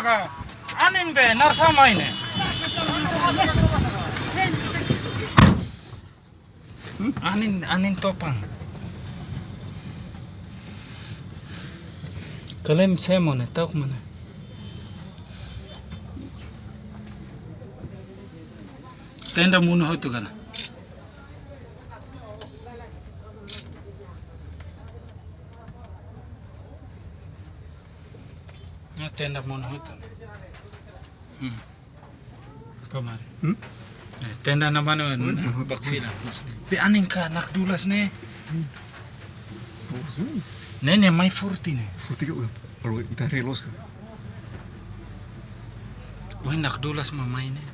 ka. Anin be narsama ini. Anin topang. Kalem semone tahu mana? Tenda muno itu kan? Tenda muno itu. Kemari. Tenda nama mana? Bakfina. Be aning ka nak dulas ne. Nene mai furti ne. Furti ka kalau kita relos ka. Wah nak dulas mamai ne.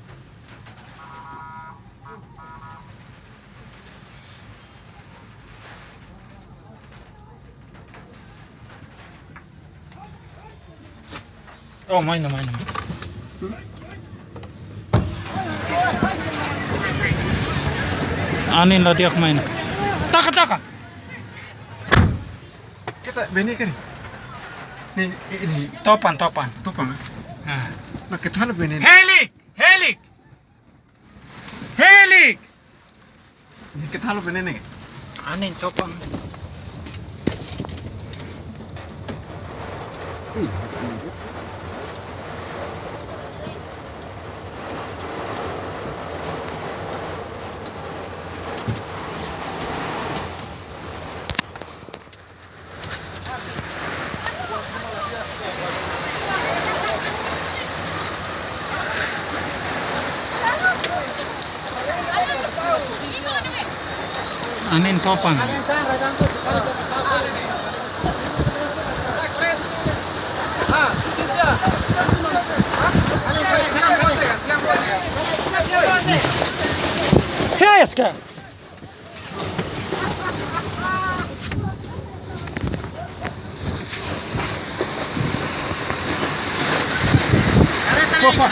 Oh main. Anin lah dia main. Taka. Kita beni kan? Ini Topan. topang. Ah. Nah kita harus beni. Helik. Kita harus beni nih. Anin topang. Anin topang. Serius ka? Sofa.